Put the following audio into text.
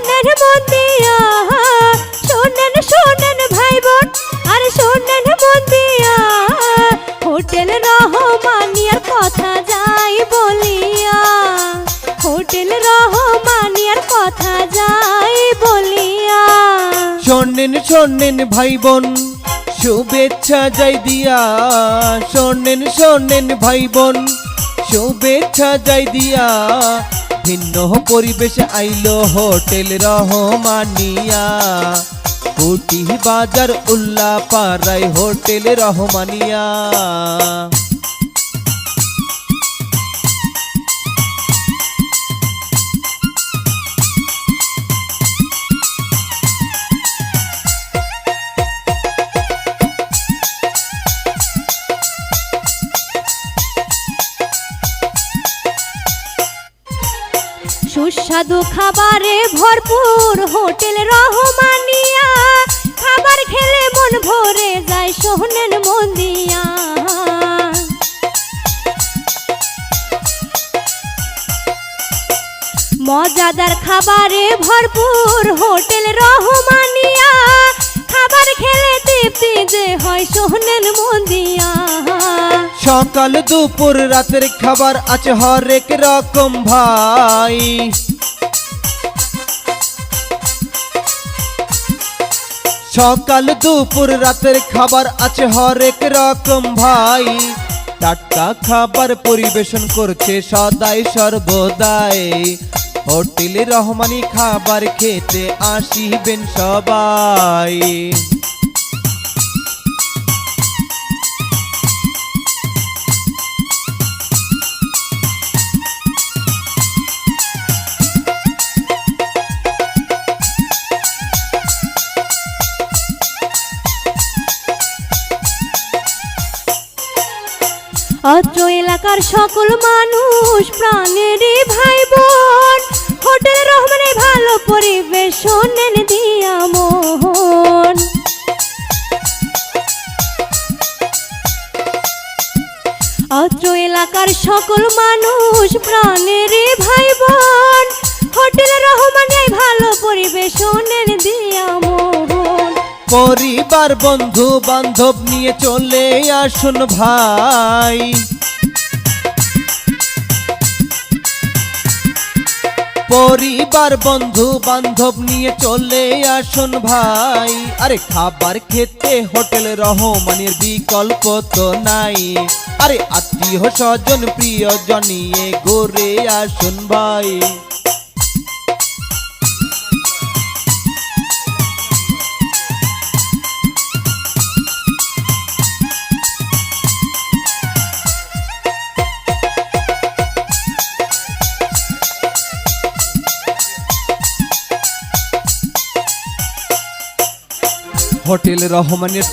শোনেন মন দিয়া, শোনেন শোনেন ভাই বোন, আর শোনেন মন দিয়া, হোটেল রহমানিয়ার কথা যাই বলিয়া, হোটেল রহমানিয়ার কথা যাই বলিয়া। শোনেন শোনেন ভাই বোন শুভেচ্ছা যাই দিয়া, শোনেন শোনেন ভাই বোন শুভেচ্ছা যাই দিয়া, ভিন্ন পরিবেশে আইলো হোটেল রহমানিয়া, কোটি বাজার উল্লা পাড়ায় হোটেল রহমানিয়া। সুস্বাদু খাবারে ভরপুর হোটেল রহমানিয়া, খাবার খেলে মন ভরে যায় শোনেন মন দিয়া। মজাদার খাবারে ভরপুর হোটেল রহমানিয়া, খাবার খেলে তৃপ্তি যে হয় শোনেন মন দিয়া। সকাল দুপুর রাতের খাবার আছে হরেক রকম ভাই, সকাল দুপুর রাতের খাবার আছে হরেক রকম ভাই, টাটকা খাবার পরিবেশন করছে সদাই সর্বদাই, হোটেল রহমানি খাবার খেতে আসিবেন সবাই। অত্র এলাকার সকল মানুষ প্রাণেরই ভাই বোন, হোটেল রহমানে ভালো পরিবেশ শোনেন দিয়া মন। অত্র এলাকার সকল মানুষ প্রাণেরই ভাই বোন, হোটেল রহমানে ভালো পরিবেশ শোনেন দিয়া মন। পরিবার বন্ধু বান্ধব নিয়ে চলে আসুন ভাই, পরিবার বন্ধু বান্ধব নিয়ে চলে আসুন ভাই, আরে খাবার খেতে হোটেল রহমানের বিকল্প তো নাই, আরে আত্মীয় স্বজন প্রিয়জন নিয়ে ঘুরে আসুন ভাই। হোটেল রহমানের